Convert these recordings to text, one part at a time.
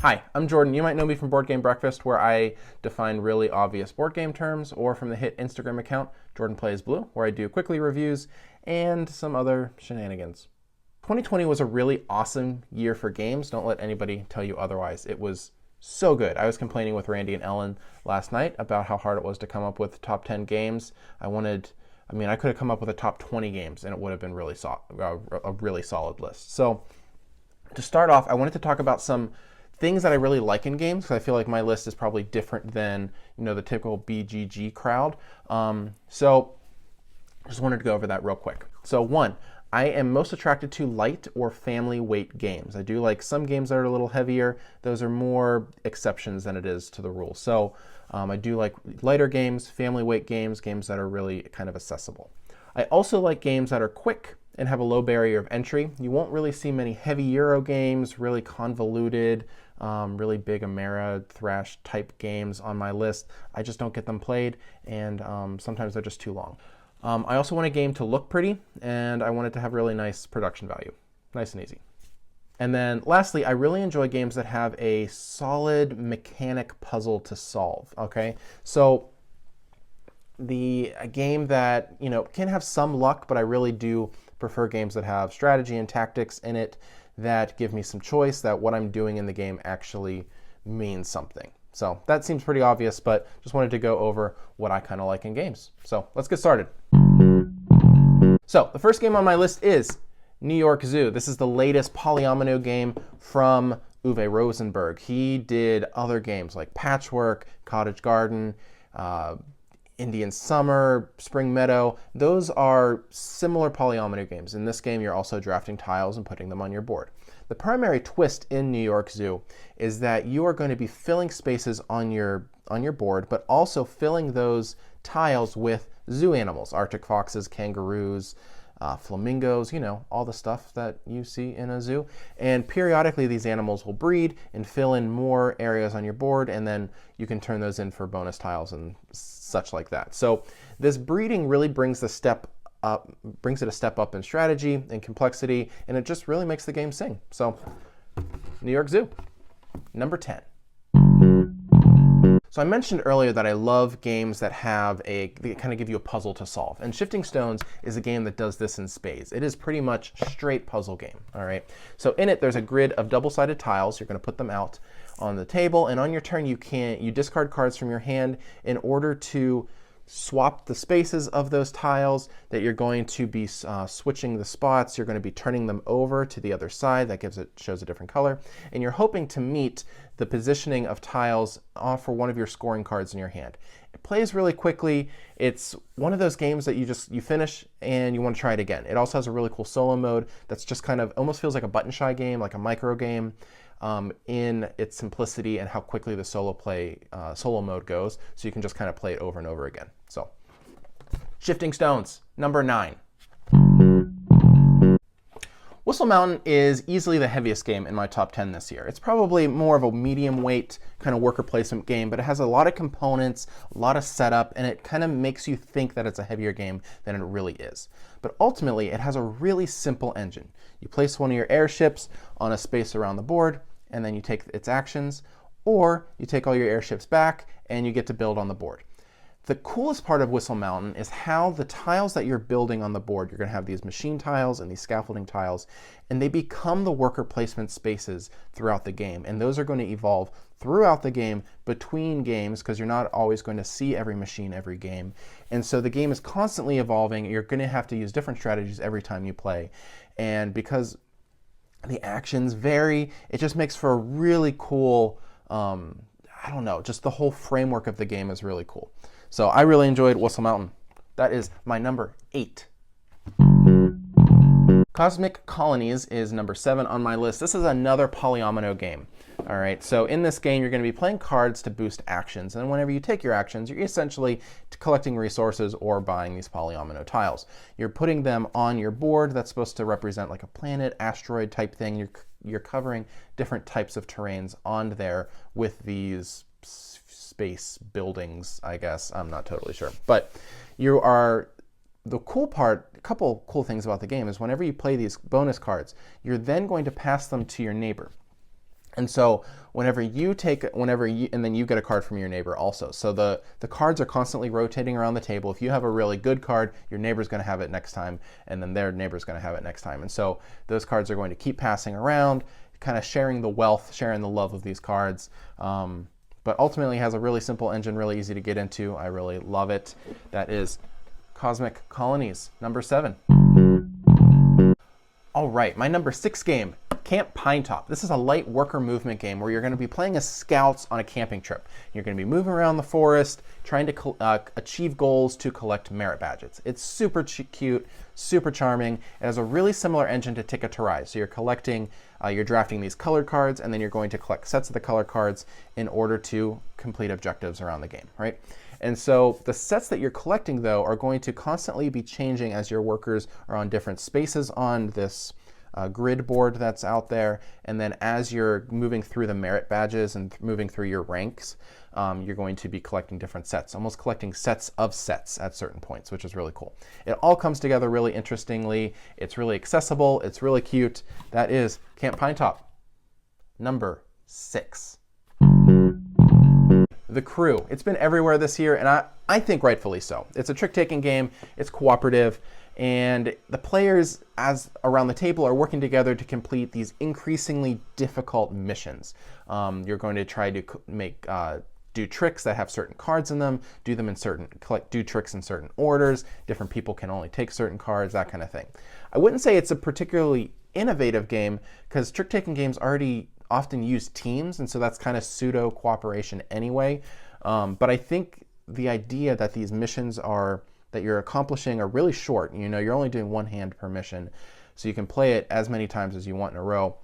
Hi, I'm Jordan. You might know me from Board Game Breakfast, where I define really obvious board game terms, or from the hit Instagram account, Jordan Plays Blue, where I do quickly reviews and some other shenanigans. 2020 was a really awesome year for games. Don't let anybody tell you otherwise. It was so good. I was complaining with Randy and Ellen last night about how hard it was to come up with top 10 games. I could have come up with a top 20 games, and it would have been a really solid list. So to start off, I wanted to talk about some things that I really like in games, because I feel like my list is probably different than the typical BGG crowd. So just wanted to go over that real quick. So one, I am most attracted to light or family weight games. I do like some games that are a little heavier. Those are more exceptions than it is to the rule. So I do like lighter games, family weight games, games that are really kind of accessible. I also like games that are quick and have a low barrier of entry. You won't really see many heavy Euro games, really convoluted, really big Ameritrash type games on my list. I just don't get them played, and sometimes they're just too long. I also want a game to look pretty, and I want it to have really nice production value. Nice and easy. And then lastly, I really enjoy games that have a solid mechanic puzzle to solve, okay? So a game that can have some luck, but I really do prefer games that have strategy and tactics in it that give me some choice, that what I'm doing in the game actually means something. So that seems pretty obvious, but just wanted to go over what I kind of like in games. So let's get started. So the first game on my list is New York Zoo. This is the latest polyomino game from Uwe Rosenberg. He did other games like Patchwork, Cottage Garden, Indian Summer, Spring Meadow. Those are similar polyomino games. In this game, you're also drafting tiles and putting them on your board. The primary twist in New York Zoo is that you are going to be filling spaces on your board, but also filling those tiles with zoo animals: Arctic foxes, kangaroos, flamingos, all the stuff that you see in a zoo. And periodically these animals will breed and fill in more areas on your board, and then you can turn those in for bonus tiles and such like that. So this breeding really brings it a step up in strategy and complexity, and it just really makes the game sing. So New York Zoo, number 10. So I mentioned earlier that I love games that they kind of give you a puzzle to solve. And Shifting Stones is a game that does this in spades. It is pretty much straight puzzle game, all right? So in it, there's a grid of double-sided tiles. You're going to put them out on the table, and on your turn, you discard cards from your hand in order to swap the spaces of those tiles, that you're going to be switching the spots. You're going to be turning them over to the other side. That shows a different color. And you're hoping to meet the positioning of tiles for one of your scoring cards in your hand. It plays really quickly. It's one of those games that you finish and you want to try it again. It also has a really cool solo mode that's just kind of almost feels like a button shy game, like a micro game, in its simplicity and how quickly the solo mode goes. So you can just kind of play it over and over again. So Shifting Stones, number 9. Whistle Mountain is easily the heaviest game in my top 10 this year. It's probably more of a medium weight kind of worker placement game, but it has a lot of components, a lot of setup, and it kind of makes you think that it's a heavier game than it really is. But ultimately, it has a really simple engine. You place one of your airships on a space around the board, and then you take its actions, or you take all your airships back and you get to build on the board. The coolest part of Whistle Mountain is how the tiles that you're building on the board, you're going to have these machine tiles and these scaffolding tiles, and they become the worker placement spaces throughout the game. And those are going to evolve throughout the game, between games, because you're not always going to see every machine every game. And so the game is constantly evolving. You're going to have to use different strategies every time you play. And because the actions vary, it just makes for a really cool, just the whole framework of the game is really cool. So I really enjoyed Whistle Mountain. That is my number 8. Cosmic Colonies is number 7 on my list. This is another polyomino game. All right, so in this game, you're going to be playing cards to boost actions. And whenever you take your actions, you're essentially collecting resources or buying these polyomino tiles. You're putting them on your board. That's supposed to represent like a planet, asteroid type thing. You're covering different types of terrains on there with these space buildings, I guess. I'm not totally sure. But the cool part, a couple cool things about the game is whenever you play these bonus cards, you're then going to pass them to your neighbor. And so and then you get a card from your neighbor also. So the cards are constantly rotating around the table. If you have a really good card, your neighbor's going to have it next time, and then their neighbor's going to have it next time. And so those cards are going to keep passing around, kind of sharing the wealth, sharing the love of these cards. But ultimately has a really simple engine, really easy to get into. I really love it. That is Cosmic Colonies, number 7. All right, my number 6 game, Camp Pinetop. This is a light worker movement game where you're going to be playing as scouts on a camping trip. You're going to be moving around the forest, trying to achieve goals to collect merit badges. It's super cute, super charming. It has a really similar engine to Ticket to Ride. So you're drafting these colored cards, and then you're going to collect sets of the color cards in order to complete objectives around the game, right? And so the sets that you're collecting, though, are going to constantly be changing as your workers are on different spaces on this grid board that's out there. And then as you're moving through the merit badges and moving through your ranks, you're going to be collecting different sets, almost collecting sets of sets at certain points, which is really cool. It all comes together really interestingly. It's really accessible. It's really cute. That is Camp Pinetop, number 6. The Crew. It's been everywhere this year, and I think rightfully so. It's a trick-taking game. It's cooperative, and the players around the table are working together to complete these increasingly difficult missions. You're going to try to do tricks that have certain cards in them, do tricks in certain orders. Different people can only take certain cards, that kind of thing. I wouldn't say it's a particularly innovative game because trick-taking games already often use teams, and so that's kind of pseudo cooperation anyway. But I think the idea that these missions that you're accomplishing are really short. You're only doing one hand per mission, so you can play it as many times as you want in a row.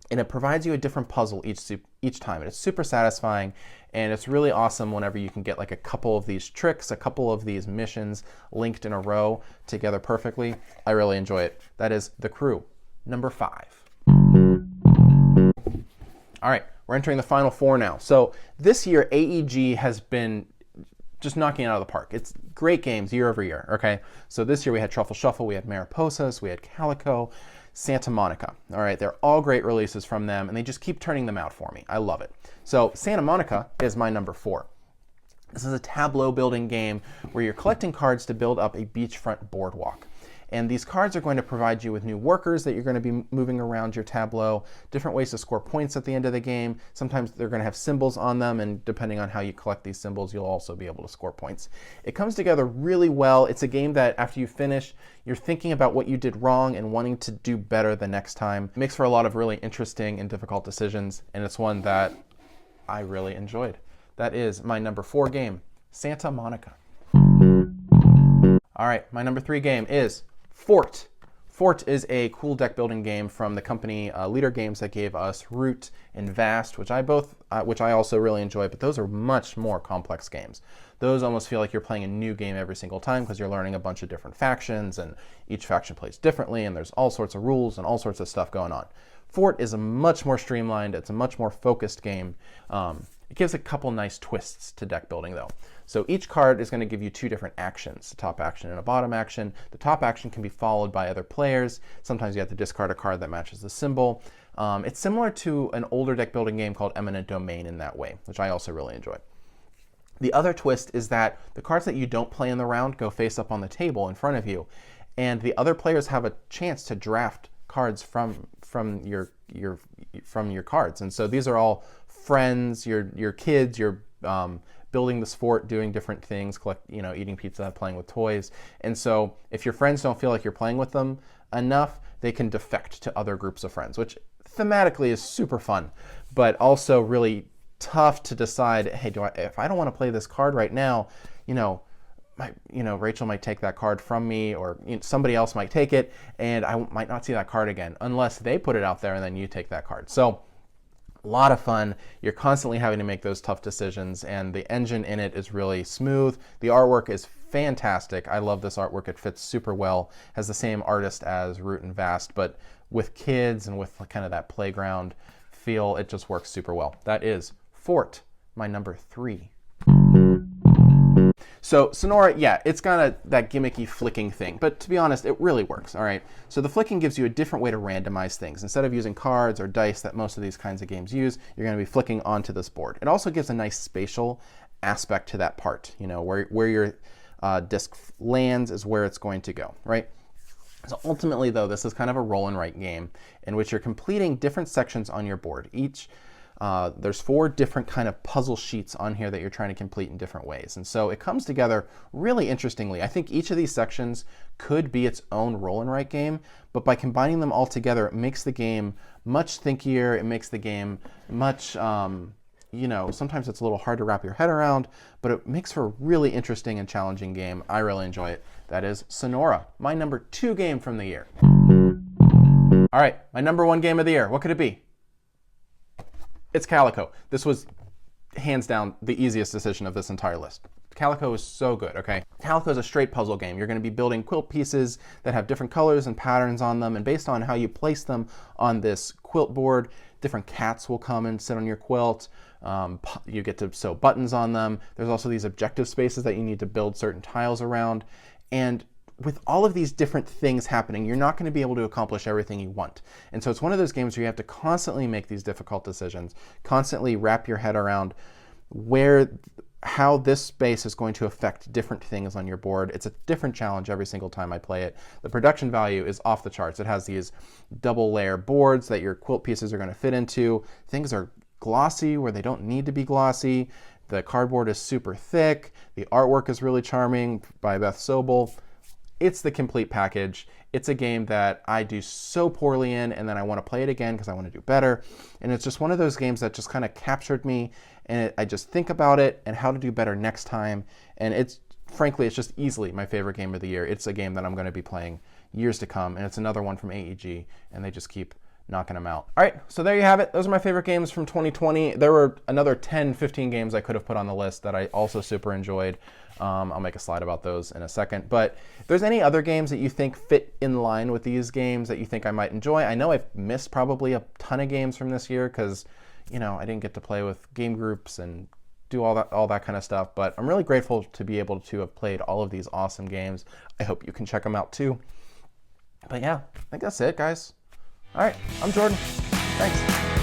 And it provides you a different puzzle each time. And it's super satisfying, and it's really awesome whenever you can get like a couple of these tricks, a couple of these missions linked in a row together perfectly. I really enjoy it. That is The Crew, number 5. All right, we're entering the final 4 now. So this year, AEG has been just knocking it out of the park. It's great games year over year, okay? So this year we had Truffle Shuffle, we had Mariposas, we had Calico, Santa Monica. All right, they're all great releases from them, and they just keep turning them out for me. I love it. So Santa Monica is my number 4. This is a tableau building game where you're collecting cards to build up a beachfront boardwalk. And these cards are going to provide you with new workers that you're going to be moving around your tableau, different ways to score points at the end of the game. Sometimes they're going to have symbols on them, and depending on how you collect these symbols, you'll also be able to score points. It comes together really well. It's a game that after you finish, you're thinking about what you did wrong and wanting to do better the next time. It makes for a lot of really interesting and difficult decisions, and it's one that I really enjoyed. That is my number 4 game, Santa Monica. All right, my number 3 game is Fort. Fort is a cool deck building game from the company Leader Games that gave us Root and Vast, which I also really enjoy, but those are much more complex games. Those almost feel like you're playing a new game every single time because you're learning a bunch of different factions, and each faction plays differently, and there's all sorts of rules and all sorts of stuff going on. Fort is a much more streamlined, it's a much more focused game. It gives a couple nice twists to deck building though. So each card is going to give you 2 different actions, a top action and a bottom action. The top action can be followed by other players. Sometimes you have to discard a card that matches the symbol. It's similar to an older deck building game called Eminent Domain in that way, which I also really enjoy. The other twist is that the cards that you don't play in the round go face up on the table in front of you, and the other players have a chance to draft cards from your cards. And so these are all friends, your kids, you're building this fort, doing different things, eating pizza, playing with toys. And so if your friends don't feel like you're playing with them enough, they can defect to other groups of friends, which thematically is super fun, but also really tough to decide, hey, if I don't want to play this card right now, Rachel might take that card from me, or somebody else might take it, and I might not see that card again unless they put it out there and then you take that card. So a lot of fun. You're constantly having to make those tough decisions, and the engine in it is really smooth. The artwork is fantastic. I love this artwork. It fits super well. Has the same artist as Root and Vast, but with kids and with kind of that playground feel, it just works super well. That is Fort, my number 3. So Sonora, yeah, it's got that gimmicky flicking thing, but to be honest, it really works, all right? So the flicking gives you a different way to randomize things. Instead of using cards or dice that most of these kinds of games use, you're gonna be flicking onto this board. It also gives a nice spatial aspect to that part, you know, where your disc lands is where it's going to go, right? So ultimately, though, this is kind of a roll and write game in which you're completing different sections on your board. There's 4 different kind of puzzle sheets on here that you're trying to complete in different ways. And so it comes together really interestingly. I think each of these sections could be its own roll and write game, but by combining them all together, it makes the game much thinkier. It makes the game much, you know, sometimes it's a little hard to wrap your head around, but it makes for a really interesting and challenging game. I really enjoy it. That is Sonora, my number 2 game from the year. All right, my number 1 game of the year. What could it be? It's Calico. This was hands down the easiest decision of this entire list. Calico is so good, okay? Calico is a straight puzzle game. You're going to be building quilt pieces that have different colors and patterns on them, and based on how you place them on this quilt board, different cats will come and sit on your quilt. You get to sew buttons on them. There's also these objective spaces that you need to build certain tiles around. And with all of these different things happening, you're not going to be able to accomplish everything you want. And so it's one of those games where you have to constantly make these difficult decisions, constantly wrap your head around how this space is going to affect different things on your board. It's a different challenge every single time I play it. The production value is off the charts. It has these double layer boards that your quilt pieces are going to fit into. Things are glossy where they don't need to be glossy. The cardboard is super thick. The artwork is really charming by Beth Sobel. It's the complete package. It's a game that I do so poorly in, and then I want to play it again because I want to do better. And it's just one of those games that just kind of captured me, and I just think about it and how to do better next time. And frankly, it's just easily my favorite game of the year. It's a game that I'm going to be playing years to come, and it's another one from AEG, and they just keep knocking them out. All right, so there you have it. Those are my favorite games from 2020. There were another 10, 15 games I could have put on the list that I also super enjoyed. I'll make a slide about those in a second. But if there's any other games that you think fit in line with these games that you think I might enjoy, I know I've missed probably a ton of games from this year because, you know, I didn't get to play with game groups and do all that kind of stuff. But I'm really grateful to be able to have played all of these awesome games. I hope you can check them out too. But yeah, I think that's it, guys. All right, I'm Jordan. Thanks.